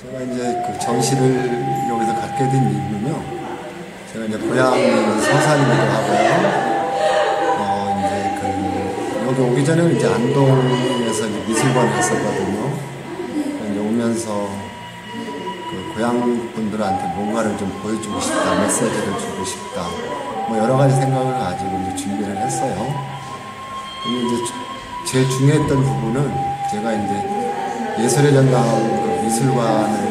제가 이제 그 전시를 여기서 갖게 된 이유는요. 제가 이제 고향이 서산이기도 하고요. 이제 그 여기 오기 전에는 이제 안동에서 이제 미술관을 했었거든요. 이제 오면서 그 고향 분들한테 뭔가를 좀 보여주고 싶다, 메시지를 주고 싶다, 뭐 여러 가지 생각을 가지고 이제 준비를 했어요. 근데 이제 제일 중요했던 부분은 제가 이제 예술의 전당 그 미술관을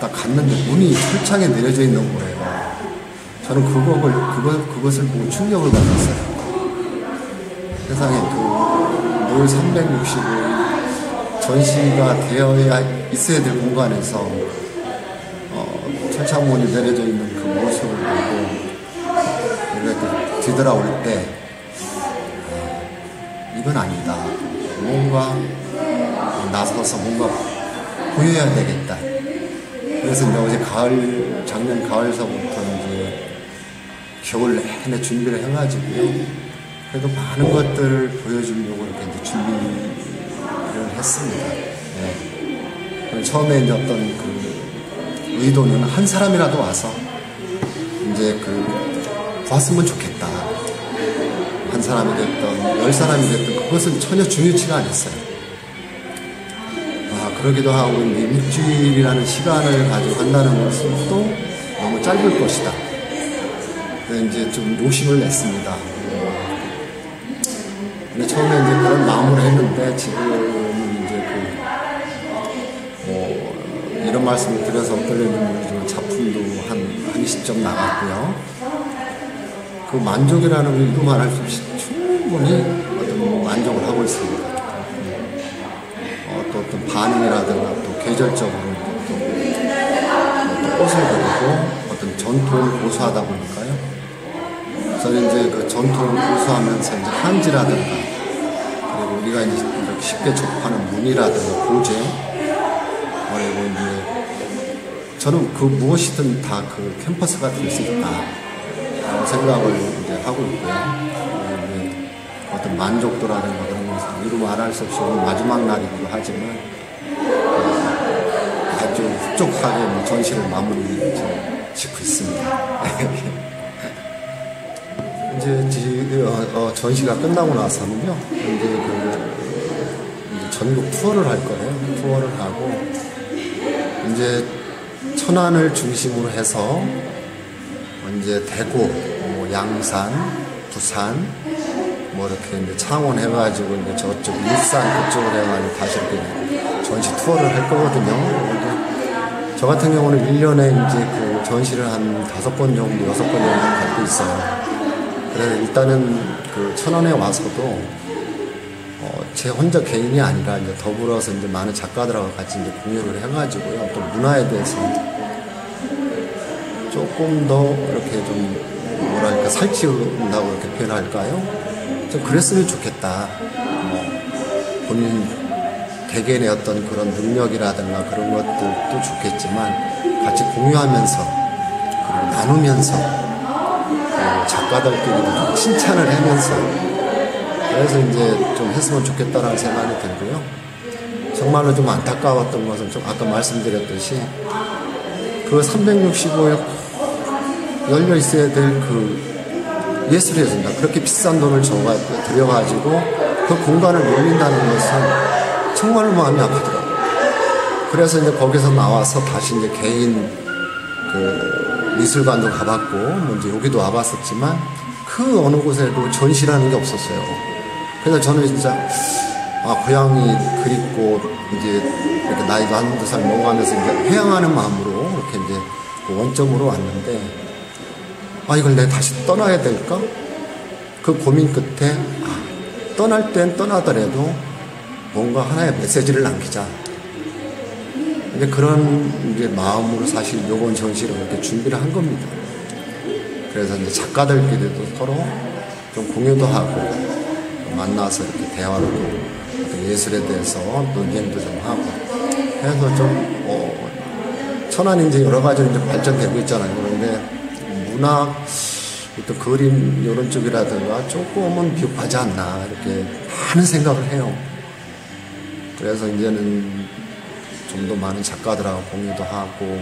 딱 갔는데 문이 철창에 내려져 있는 거예요. 저는 그것을 보고 충격을 받았어요. 세상에 늘 365일 전시가 되어야 있어야 될 공간에서 철창문이 내려져 있는 그 모습을 보고 이렇게 뒤돌아올 때 이건 아니다. 뭔가 나서서 뭔가 보여야 되겠다. 그래서 이제 어제 작년 가을서부터 이제 겨울 내내 준비를 해가지고요. 그래도 많은 것들을 보여주려고 이렇게 이제 준비를 했습니다. 네. 처음에 이제 어떤 그 의도는 한 사람이라도 와서 이제 봤으면 좋겠다. 한 사람이 됐던, 10사람이 됐던 그것은 전혀 중요치가 않았어요. 그러기도 하고 이제 일주일이라는 시간을 가지고 한다는 것은 또 너무 짧을 것이다. 그래서 이제 좀 욕심을 냈습니다. 근데 처음에 이제 그런 마음으로 했는데 지금은 이제 이런 말씀을 드려서 어떨는지 모르지만 작품도 한 20점 나갔고요. 그 만족이라는 걸 이루 말할 수 없이 충분히 어떤 만족을 하고 있습니다. 또 어떤 반응이라든가 또 계절적으로 또 꽃을 그리고 어떤 전통을 고수하다 보니까요. 저는 이제 그 전통을 고수하면서 이제 한지라든가 그리고 우리가 이제 이렇게 쉽게 접하는 문이라든가 고제 그리고 이제 저는 그 무엇이든 다 그 캠퍼스가 될 수 있다라고 생각을 이제 하고 있고요. 어떤 만족도라든가 그런 것을 이루 말할 수 없이 오늘 마지막 날이기도 하지만 아주 흡족하게 전시를 마무리 짓고 있습니다. 이제 전시가 끝나고 나서는요, 이제 전국 투어를 할 거예요. 투어를 하고 이제 천안을 중심으로 해서 이제 대구, 양산, 부산 뭐 이렇게 이제 창원 해가지고 이제 저쪽 일산 그쪽으로 해가지고 다시 이렇게 전시 투어를 할 거거든요. 저 같은 경우는 1년에 이제 그 전시를 한 5번 정도, 6번 정도 갖고 있어요. 그래서 일단은 그 천안에 와서도 제 혼자 개인이 아니라 이제 더불어서 이제 많은 작가들하고 같이 이제 공유를 해가지고요. 또 문화에 대해서 조금 더 이렇게 좀 뭐랄까 살찌운다고 이렇게 표현할까요? 좀 그랬으면 좋겠다. 본인 개개인의 어떤 그런 능력이라든가 그런 것들도 좋겠지만 같이 공유하면서 그리고 나누면서 그리고 작가들끼리도 좀 칭찬을 하면서 그래서 이제 좀 했으면 좋겠다라는 생각이 들고요. 정말로 좀 안타까웠던 것은 좀 아까 말씀드렸듯이 그 365일 열려 있어야 될 그 예술의 전당 그렇게 비싼 돈을 들여가지고 그 공간을 놀린다는 것은 정말로 마음이 아프더라고요. 그래서 이제 거기서 나와서 다시 이제 개인 그 미술관도 가봤고 뭐 이제 여기도 와봤었지만 그 어느 곳에도 전시라는 게 없었어요. 그래서 저는 진짜 고향이 그립고 이제 이렇게 나이도 한두 살 먹어가면서 이제 회양하는 마음으로 이렇게 이제 그 원점으로 왔는데 이걸 내가 다시 떠나야 될까? 그 고민 끝에 떠날 땐 떠나더라도 뭔가 하나의 메시지를 남기자. 이제 그런 이제 마음으로 사실 요번 전시를 이렇게 준비를 한 겁니다. 그래서 이제 작가들끼리도 서로 좀 공유도 하고 만나서 이렇게 대화로 예술에 대해서 논쟁도 좀 하고 해서 좀 천안이 이제 여러 가지로 이제 발전되고 있잖아요. 그런데 문학, 또 그림 이런 쪽이라든가 조금은 비up하지 않나 이렇게 많은 생각을 해요. 그래서 이제는 좀 더 많은 작가들하고 공유도 하고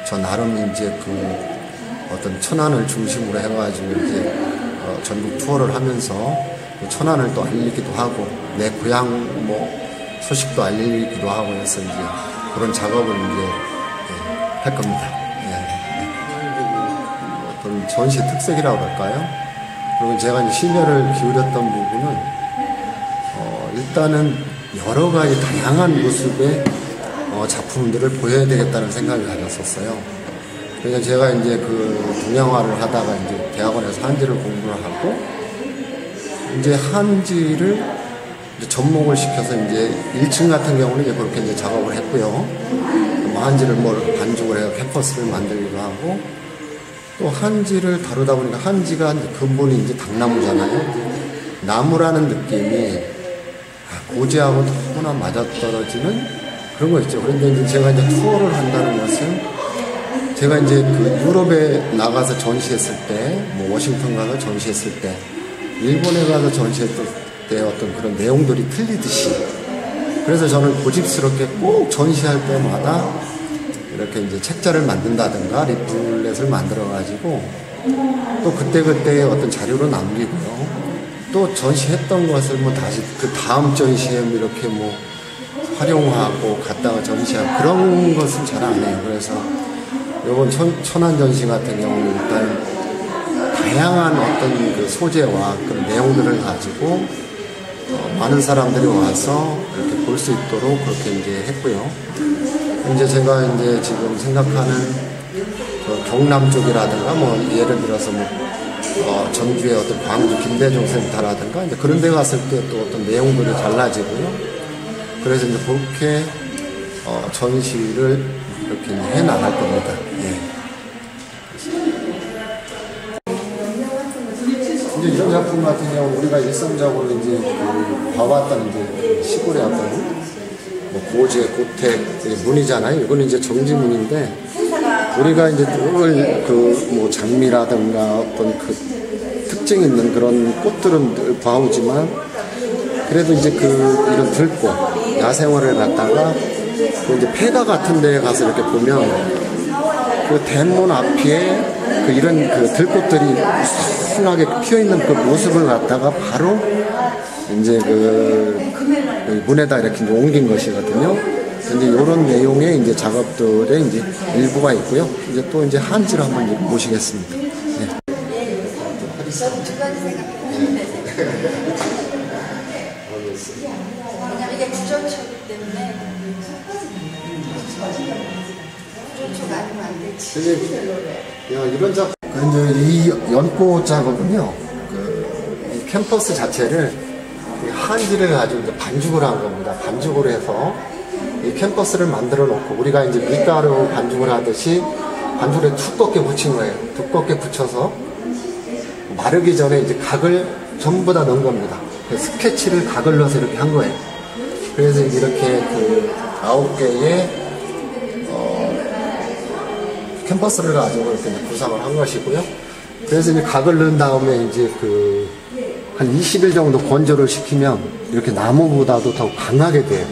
저 나름 이제 그 어떤 천안을 중심으로 해가지고 이제 전국 투어를 하면서 천안을 또 알리기도 하고 내 고향 뭐 소식도 알리기도 하고 해서 이제 그런 작업을 이제 할 겁니다. 어떤 전시의 특색이라고 할까요? 그리고 제가 이제 심혈을 기울였던 부분은 일단은 여러 가지 다양한 모습의 작품들을 보여야 되겠다는 생각을 가졌었어요. 그래서 제가 이제 그 동양화를 하다가 이제 대학원에서 한지를 공부를 하고 이제 한지를 이제 접목을 시켜서 이제 1층 같은 경우는 이제 그렇게 이제 작업을 했고요. 한지를 뭐 반죽을 해서 캠퍼스를 만들기도 하고 또 한지를 다루다 보니까 한지가 이제 근본이 이제 당나무잖아요. 나무라는 느낌이 고지하고 너무나 맞아떨어지는 그런 거 있죠. 그런데 이제 제가 이제 투어를 한다는 것은 제가 이제 그 유럽에 나가서 전시했을 때, 뭐 워싱턴 가서 전시했을 때, 일본에 가서 전시했을 때 어떤 그런 내용들이 틀리듯이 그래서 저는 고집스럽게 꼭 전시할 때마다 이렇게 이제 책자를 만든다든가 리플렛을 만들어가지고 또 그때그때 어떤 자료로 남기고요. 또 전시했던 것을 뭐 다시 그 다음 전시에 이렇게 뭐 활용하고 갖다가 전시하고 그런 것은 잘 안 해요. 그래서 이번 천안 전시 같은 경우는 일단 다양한 어떤 그 소재와 그런 내용들을 가지고 많은 사람들이 와서 이렇게 볼 수 있도록 그렇게 이제 했고요. 이제 제가 이제 지금 생각하는 그 경남 쪽이라든가 뭐 예를 들어서 뭐 전주의 어떤 광주 김대중 센터라든가 이제 그런 데 갔을 때 또 어떤 내용들이 달라지고요. 그래서 이제 그렇게 전시를 이렇게 해 나갈 겁니다. 예. 이제 이런 작품 같은 경우 우리가 일상적으로 이제 그 봐왔던 이제 시골의 어떤 뭐 고제, 고택, 문이잖아요. 이거는 이제 정지문인데 우리가 이제 늘 그 뭐 장미라든가 어떤 그 특징 있는 그런 꽃들은 늘 봐오지만 그래도 이제 그 이런 들꽃, 야생화를 갖다가 그 이제 폐가 같은 데 가서 이렇게 보면 그 대문 앞에 그 이런 그 들꽃들이 순하게 피어 있는 그 모습을 갖다가 바로 이제 그 문에다 이렇게 이제 옮긴 것이거든요. 이제 이런 내용의 이제 작업들의 이제 일부가 있고요. 이제 또 이제 한지를 한번 이제 보시겠습니다. 네. 저는 두 가지 생각했는데 왜냐면 이게 구조초이기 때문에 구조초가 아니면 안 되지. 이런 작품, 이제 이 연꽃 작업은요, 이 캠퍼스 자체를 한지를 가지고 이제 반죽을 한 겁니다. 반죽을 해서 이 캠퍼스를 만들어 놓고 우리가 이제 밀가루 반죽을 하듯이 반죽에 두껍게 붙인 거예요. 두껍게 붙여서 마르기 전에 이제 각을 전부 다 넣은 겁니다. 스케치를 각을 넣어서 이렇게 한 거예요. 그래서 이렇게 그 9개의 캠퍼스를 가지고 이렇게 구상을 한 것이고요. 그래서 이제 각을 넣은 다음에 이제 그 한 20일 정도 건조를 시키면 이렇게 나무보다도 더 강하게 돼요.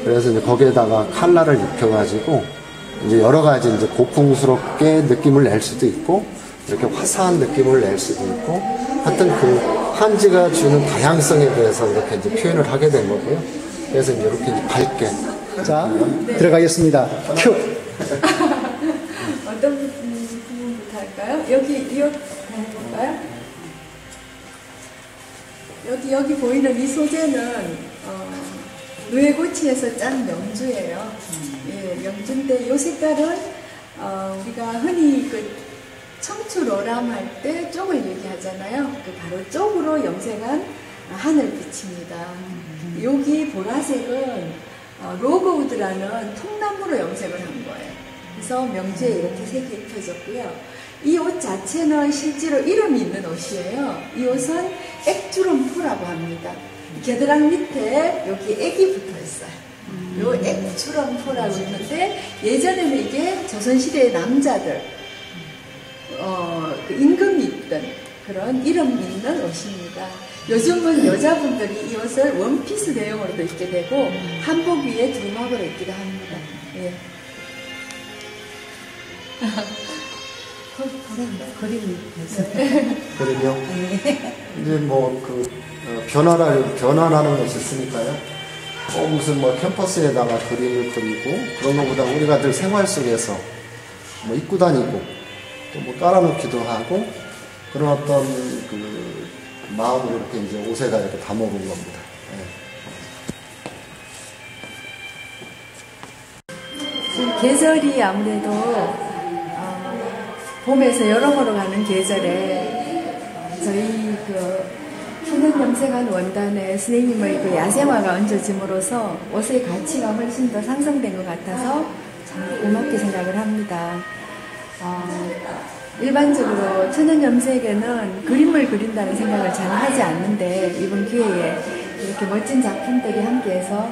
그래서 이제 거기에다가 칼라를 입혀가지고 이제 여러 가지 이제 고풍스럽게 느낌을 낼 수도 있고 이렇게 화사한 느낌을 낼 수도 있고 하여튼 그 한지가 주는 다양성에 대해서 이렇게 이제 표현을 하게 된 거고요. 그래서 이제 이렇게 이제 밝게. 자, 들어가겠습니다. 큐! 어떤 부분부터 할까요? 여기 해볼까요? 여기 보이는 이 소재는 누에고치에서 짠 명주예요. 예, 명주인데 이 색깔은 우리가 흔히 그 청추로람 할 때 쪽을 얘기하잖아요. 그 바로 쪽으로 염색한 하늘빛입니다. 여기 보라색은 로그우드라는 통나무로 염색을 한 거예요. 그래서 명주에 이렇게 색이 입혀졌고요. 이 옷 자체는 실제로 이름이 있는 옷이에요. 이 옷은 액주럼프라고 합니다. 겨드랑 밑에 여기 액이 붙어 있어요. 요 액주럼프라고 있는데 예전에는 이게 조선시대의 남자들 그 임금이 입던 그런 이름 있는 옷입니다. 요즘은 여자분들이 이 옷을 원피스 대용으로도 입게 되고 한복 위에 두막으로 입기도 합니다. 예. 그러면 이제 뭐 변환하는 것이 있으니까요. 무슨 뭐 캠퍼스에다가 그림을 그리고 그런 것보다 우리가 늘 생활 속에서 뭐 입고 다니고 또 뭐 깔아놓기도 하고 그런 어떤 그 마음으로 이렇게 이제 옷에다 이렇게 담아본 겁니다. 계절이 아무래도 봄에서 여름으로 가는 계절에 저희 그 피는 염색한 원단에 선생님의 그 야생화가 얹어짐으로써 옷의 가치가 훨씬 더 상승된 것 같아서 참 고맙게 생각을 합니다. 일반적으로 천연 염색에는 그림을 그린다는 생각을 잘 하지 않는데 이번 기회에 이렇게 멋진 작품들이 함께해서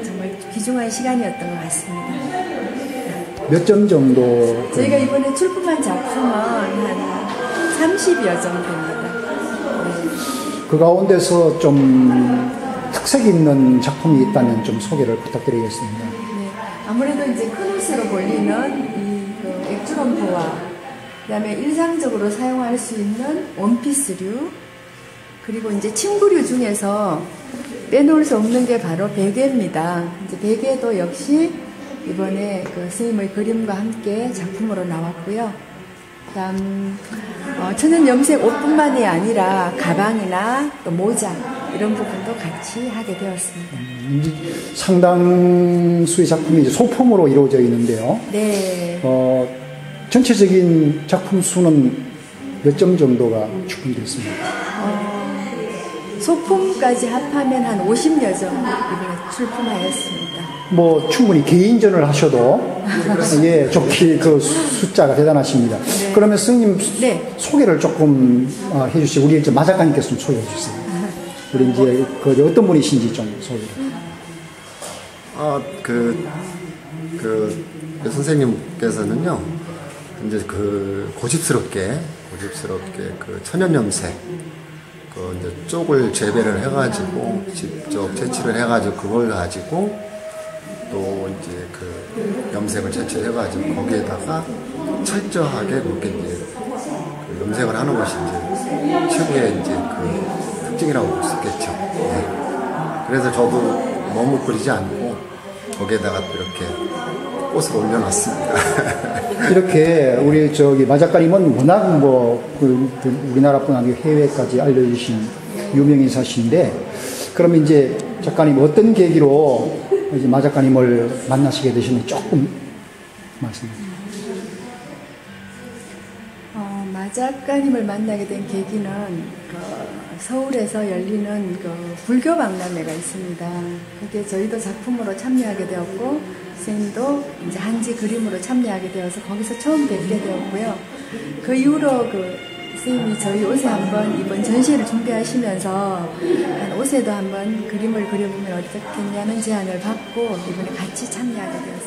정말 귀중한 시간이었던 것 같습니다. 몇 점 정도? 저희가 이번에 출품한 작품은 한 30여 점 됩니다. 그 가운데서 좀 특색 있는 작품이 있다면 좀 소개를 부탁드리겠습니다. 네, 아무래도 이제 큰 옷으로 볼리는 그 액주럼퍼와 그다음에 일상적으로 사용할 수 있는 원피스류 그리고 이제 침구류 중에서 빼놓을 수 없는 게 바로 베개입니다. 이제 베개도 역시 이번에 그 선생님의 그림과 함께 작품으로 나왔고요. 그다음 천연 염색 옷뿐만이 아니라 가방이나 또 모자 이런 부분도 같이 하게 되었습니다. 상당수의 작품이 이제 소품으로 이루어져 있는데요. 네. 전체적인 작품 수는 몇 점 정도가 출품됐습니다. 소품까지 합하면 한 50여 점 이번에 출품하였습니다. 뭐 충분히 개인전을 하셔도 예, 좋게 그 숫자가 대단하십니다. 네. 그러면 스님 네. 소개를 조금 해주시고 우리 이제 마작가님께서 좀 소개해 주세요. 우리 이제 그 어떤 분이신지 좀 소개를. 그 선생님께서는요, 이제 그 고집스럽게 그 천연 염색, 그 이제 쪽을 재배를 해가지고 직접 채취를 해가지고 그걸 가지고 또 이제 그 염색을 채취해가지고 거기에다가 철저하게 그렇게 이제 그 염색을 하는 것이 이제 최고의 이제 그 특징이라고 볼 수 있겠죠. 네. 그래서 저도 너무 그리지 않고 거기에다가 또 이렇게 꽃을 올려놨습니다. 이렇게 우리 마작가님은 워낙 우리나라뿐 아니고 해외까지 알려주신 유명인사신데, 그럼 이제 작가님 어떤 계기로 이제 마작가님을 만나시게 되시는지 조금 말씀해 주세요. 마작가님을 만나게 된 계기는 서울에서 열리는 그 불교 박람회가 있습니다. 그게 저희도 작품으로 참여하게 되었고 선생님도 이제 한지 그림으로 참여하게 되어서 거기서 처음 뵙게 되었고요. 그 이후로 그 선생님이 저희 옷에 한번 이번 전시회를 준비하시면서 옷에도 한번 그림을 그려보면 어떻겠냐는 제안을 받고 이번에 같이 참여하게 되었습니다.